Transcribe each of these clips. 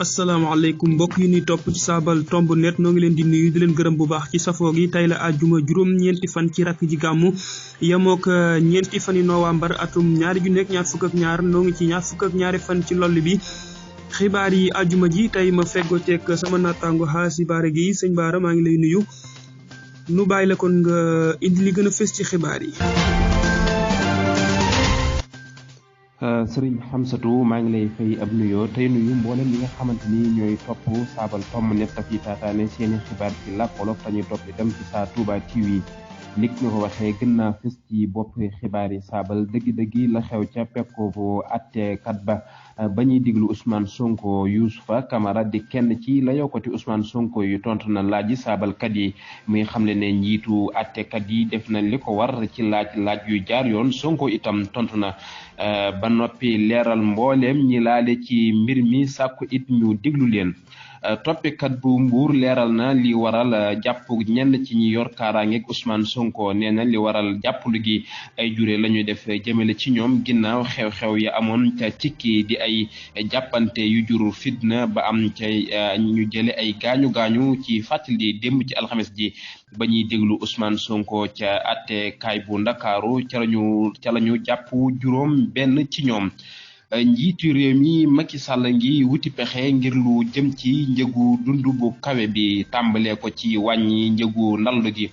asalaamaaleykum mbokk yi ñuy topp ci Saabal Tomb Net noo ngi leen di nuyu di leen gërëm bu baax ci safoo gi tey la àjjuma juróom-ñeenti fan ci rakk ji gàmmu yemook ñeenti fani novembre atum 2022 noo ngi ci ñaar fukk ak ñaari fan ci loll bi xibaar yi àjjuma ji tey ma feggoo ceeg sama naataango Xaasi Baare gi sëñ Baara maa ngi lay nuyu nu bàyyi la kon nga indi li gën a fës ci xibaar yi. Sëriñ Xamsatu maa ngi lay fay ab nuyoo tey nuyu mboolem ñi nga xamante ni ñooy topp Saabal Tomb Net ak yi taataane seeni xibaar ci làkk wolof dañuy topp itam ci Sa Touba TV nik nga ko waxee gën naa fës ci bopp xibaar yi Saabal dëggi-dëggi la xew ca pekko bu attekat ba ba ñuy diglu Ousmane Sonko Youssoufa Camara di kenn ci la yokkati Ousmane Sonko yu tontu na laaji saabalkat yi muy xamle ne njiitu attekat yi def na li ko war ci laaj yu jaar yoon Sonko itam tontu na ba noppi leeral mbooleem ñi laale ci mbir mi sàkku it ñu diglu leen toppikat bu Mbuur leeral na li waral jàpp ñenn ci ñi yor kaaraangeeg Ousmane Sonko nee na li waral jàppalu gi ay jure la ñuy def jëmale ci ñoom ginnaaw xew-xew ya amoon ca Cikki di ay jàppante yu jur fitna ba am ca ñu jële ay gaañu ci fàttali démb ci alxames ji ba ñuy déglu Ousmane Sonko ca attekaay bu Ndakaaru ca lañu jàpp juróom benn ci ñoom njiitu réew mi Macky Sall ngi wuti pexe ngir lu jëm ci njëgu dund bu kawe bi tàmbalee ko ci wàññi njëgu ndallu gi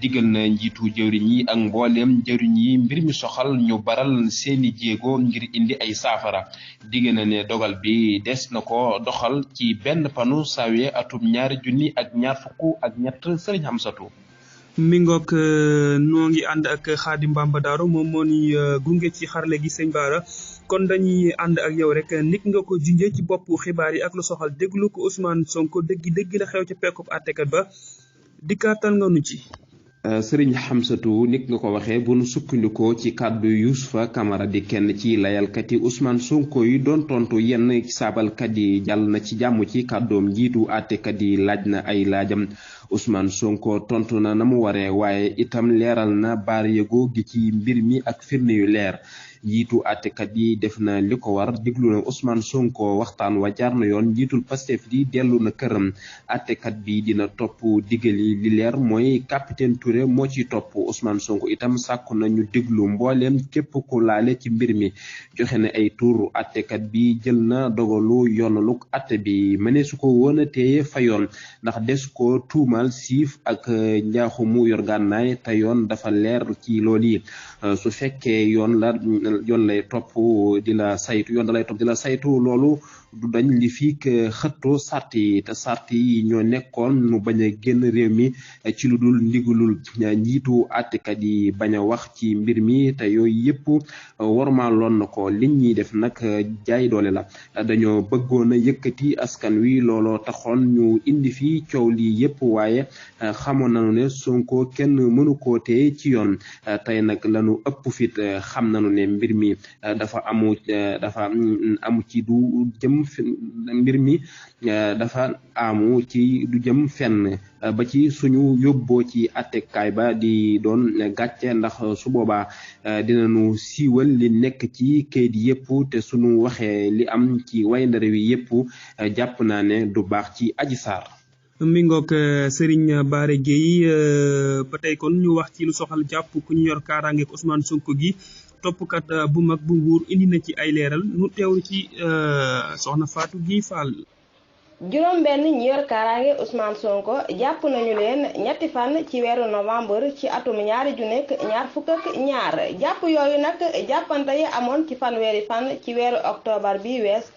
digal na njiitu jëwriñ yi ak mbooleem jëwriñ yi mbir mi soxal ñu baral seeni jéego ngir indi ay saafara digg na ne dogal bi des na ko doxal ci benn panu sawe atum 2023 Sëriñ Amsatu mi ngoog noo ngi ànd ak Xaadim Bamba Daaro moom moo ni gunge ci xarle gi sëñ Baara kon dañuy ànd ak yow rek nit nga ko junjee ci bopp xibaar yi ak lu soxal déglu ko Ousmane Sonko dëgg la xew ca pekkub àttekat ba dikkaatal nga nu ci. Sëriñ Xamsatu nit nga ko waxee bu nu sukkandikoo ci kàddu Youssoufa Camara di kenn ci layalkat yi Ousmane Sonko yi doon tontu yenn saabalkat yi jàll na ci jàmm ci kàddoom njiitu àttekat yi laaj na ay laajam Ousmane Sonko tontu na mu waree waaye itam leeral na baar yëgoo gi ci mbir mi ak firnde yu leer njiitu àttekat yi def na li ko war diglu na Ousmane Sonko waxtaan wa jaar na yoon njiitul Pastef di dellu na këram àttekat bi dina topp digali li leer mooy capitaine Touré moo ci topp Ousmane Sonko itam sàkku na ñu déglu mbooleem képp ku laale ci mbir mi joxe na ay tuur àttekat bi jël na dogalu yoonaluk àtte bi mëne su ko woon a téye fa yoon ndax des ko tuumal siif ak njaaxumu yor gànnaay te yoon dafa leer ci loolu yi su fekkee yoon lay topp di la saytu loolu du dañ li fii xëttoo sart yi te sart yi ñoo nekkoon nu bañ a génn réew mi ci lu dul ndigalul njiitu àttekat yi bañ a wax ci mbir mi te yooyu yëpp warmaaloon na ko liñ ñuy def nag jaay doole la dañoo bëggoon a yëkkati askan wi looloo taxoon ñu indi fii coow lii yëpp waaye xamoon nañu ne Sonko kenn mënu koo téye ci yoon tey nag lañu ëpp fit xam nañu ne mbir mi dafa amu ci du jëm mbir mi dafa amu ci du jëm fenn ba ci suñu yóbboo ci attekaay ba di doon gàcce ndax su boobaa dinañu siiwal li nekk ci kayit yëpp te suñu waxee li am ci wayndare wi yëpp jàpp naa ne du baax ci Adji Sarr. mi ngoog Serigne Bara Gueye ba tey kon ñu wax ci lu soxal jàpp ku ñu yor kaaraangeeg Ousmane Sonko gi toppkat bu mag bu Mbuur indi na ci ay leeral nu teewlu ci soxna Fatou Gueye Fall. juróom benn ñi yor kaaraange Ousmane Sonko jàpp nañu leen ñetti fan ci weeru novembre ci atum 2022 jàpp yooyu nag jàppante yi amoon ci fanweeri fan ci weeru octobre bi wees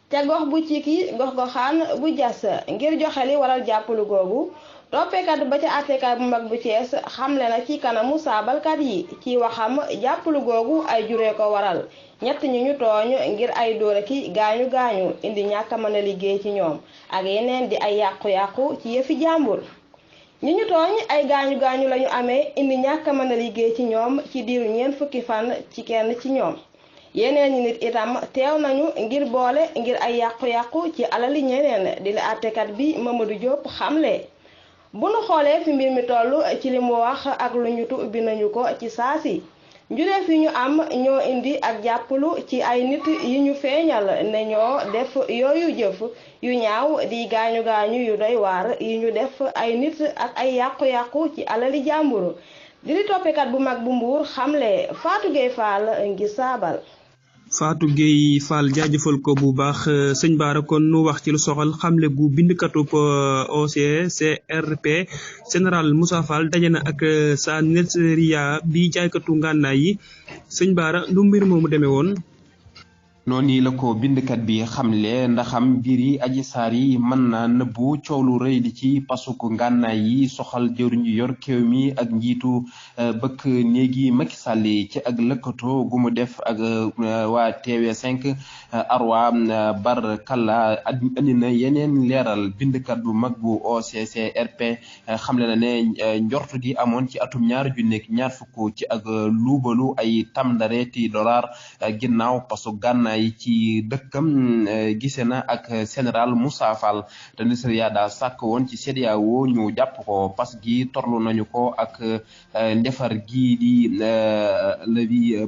te gox bu Cikki gox-goxaan bu Jas ngir joxe li waral jàppalu googu toppekat ba ca àtteekaay bu mag bu Thiès xamle na ci kanamu saabalkat yi ci waxam jàppalu googu ay juree ko waral ñett ñi ñu tooñ ngir ay dóor ki gaañu indi ñàkk a mën a liggéey ci ñoom ak yeneen di ay yàqu-yàqu ci yëfi jàmbur ñi ñu tooñ ay gaañu lañu amee indi ñàkk a mën a liggéey ci ñoom ci diiru 4 fukki fan ci kenn ci ñoom yeneen ñi nit itam teew nañu ngir boole ngir ay yàqu-yàqu ci alali ñeneen di la àttekat bi Mamadou Diop xamle bu nu xoolee fi mbir mi toll ci li mu wax ak lu ñutu ubbi nañu ko ci saasi njureef yi ñu am ñoo indi ak jàppalu ci ay nit yi ñu feeñal ne ñoo def yooyu jëf yu ñaaw di gaañu yu doy waar yi ñu def ay nit ak ay yàqu-yàqu ci alali jàmbur di toppekat bu mag bu Mbuur xamle Fatou Gueye Fall ngi saabal. Fatou Gueye Fall jaajëfal ko bu baax sëñ Bara kon nu wax ci lu soxal xamle gu bindkatub OCCRP général Moussa Fall daje na ak sa Netzeria bi jaaykatu ngànnaay yi sëñ Bara lu mbir moomu demee woon. noonu la ko bindkat bi xamle ndaxam mbir yi Adji Sarr yi mën na nëbbu coow lu rëy li ci pasuku ngànnaay yi soxal jëwriñ yu yor kéew mi ak njiitu bëkk néegi Macky Sall ci ak lëkkatoo gu mu def ak waa TV5 Arwa Bar Kalla andi na yeneen leeral bindkat bu mag bu OCCRP xamle na ne njortu gi amoon ci atum 2020 ci ak luubalu ay tamdareeti dollar ginnaaw pasu gànnaay ci dëkkam gise na ak général Moussa Fall te Netzeria daa sàkk woon ci CEDEAO ñu jàpp ko parce que torlu nañu ko ak ndefar gii di Levi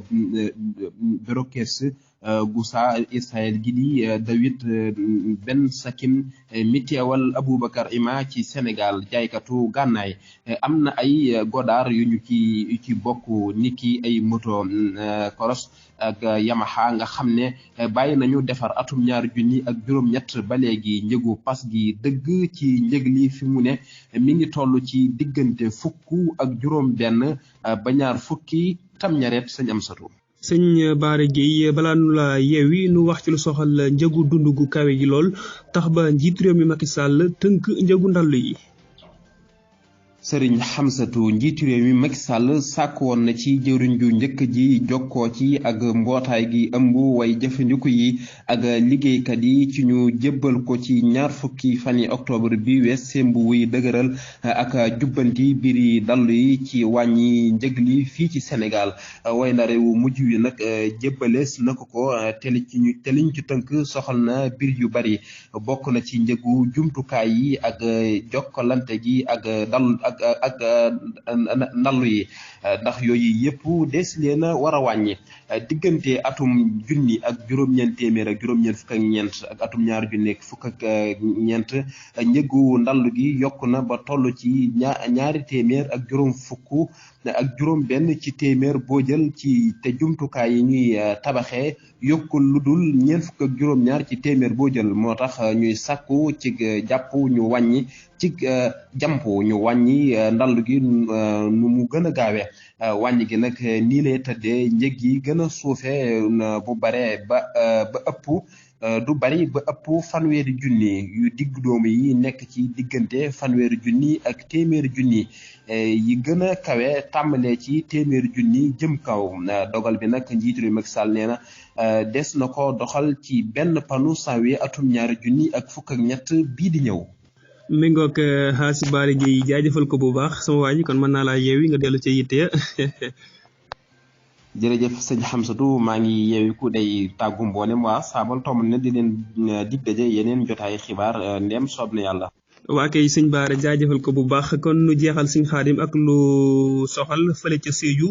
Berkowitz Goussa Israël gi di David Ben Sakim mi teewal Aboubacar Ima ci Sénégal jaaykatu gànnaay am na ay godaar yu ñu ci bokk niki ay moto Coros ak Yamaha nga xam ne bàyyi nañu defar atum 2023 ba léegi njëgu pas gi dëgg ci njëg li fi mu ne mi ngi toll ci diggante 10 ak juróom-benn ba ñaar fukki tam ñareet sañ am satu sëñ Bara Gueye balaa nu la yeewi nu wax ci lu soxal njëgu dund gu kawe gi lool tax ba njiit réew mi Macky Sall tënk njëgu ndàll yi. Sëriñ Xamsatu njiitu réew mi Macky Sall sàkk woon na ci jëwriñ ju njëkk ji jokkoo ci ak mbootaay gi ëmb way jëfandiku yi ak liggéeykat yi ci ñu jébbal ko ci 20 fani octobre bi wees sembu wuy dëgëral ak jubbanti biri dallu yi ci wàññi njëg li fii ci Sénégal way na réew mujj wi nag jébbalees na ko teliñ ci tënk soxal na bir yu bari bokk na ci njëgu jumtukaay yi ak jokkalante gi ak ndallu yi ndax yooyu yëpp des leen a war a wàññi diggante atum junni ak juróom-ñeent téeméer ak juróom-ñeent fukk ak ñeent ak atum 2024 njëgu ndallu gi yokk na ba toll ci ñaari téeméer ak juróom fukk ak juróom benn ci téeméer boo jël ci te jumtukaay yi ñuy tabaxee yokkul lu dul 4 fukk ak juróom-ñaar ci téeméer boo jël moo tax ñuy sàkku ci jàpp ñu wàññi ci jàmp ñu wàññi ndallu gi nu mu gën a gaawee wàññi gi nag nii lay tëddee njëg yi gën a suufee bu bare ba ëpp du bari ba ëpp fanweeri junni yu digg doomu yi nekk ci diggante fanweeri junni ak téeméeri junni yi gën a kawe tàmbalee ci téeméeri junni jëm kaw dogal bi nag njiitu réew Macky Sall nee na des na ko doxal ci benn panu janvier atum 2023 bii di ñëw. mi ngoog xaasi Bara Gueye jaajëfal ko bu baax sama waa ji kon mën naa laa yeewi nga dellu ca yitte jërëjëf sëñ Xamsatu maa ngi yeewi ku day tàggu mboolem waa saabal tomb ne di leen dig daje yeneen jotaay xibaar ndem soob na yàlla. waa kay sëñ Bara jaajëfal ko bu baax kon nu jeexal sëñ Xaadim ak lu soxal fële ca Sédhiou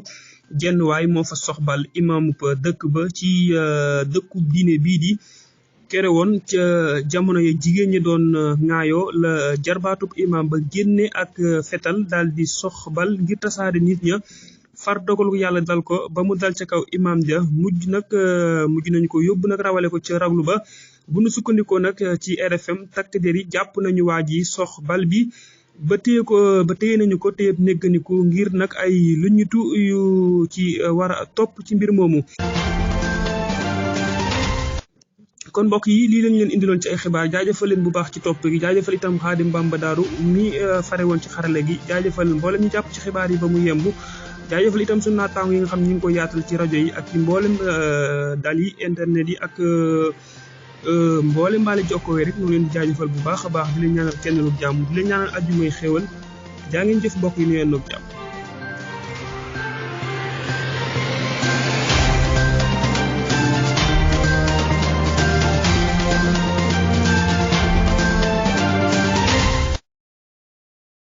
jenn waay moo fa soxbal imam dëkk ba ci dëkku diine bii di kere woon ca jamono ya jigéen ñi doon ŋaayoo la jarbaatub imam ba génne ak fetal daal di soxbal ngir tasaare nit ña far dogal ko yàlla dal ko ba mu dal ca kaw imam ja mujj nañu ko yóbbu nag rawale ko ca raglu ba bu nu sukkandikoo nag ci RFM takk der yi jàpp nañu waa ji soxbal bi ba téye nañu ko téye négganiku ngir nag ay luñutu yu ci war a topp ci mbir moomu. kon mbokk yi lii lañ leen indiloon ci ay xibaar jaajëfal leen bu baax ci topp gi jaajëfal itam Xaadim Bamba Daaru mi fare woon ci xarale gi jaajëfal mboolem ñu jàpp ci xibaar yi ba mu yemb jaajëfal itam suñu naataango yi nga xam ne ñu ngi ko yaatal ci rajo yi ak ci mboolem dal yi internet yi ak mboolem mbaale jokkoo rek ñu leen di jaajëfal bu baax a baax di leen ñaanal kenn lu jàmm di leen ñaanal ajjumay xéewal jaa ngeen jëf mbokk yi nu yeen noog jàmm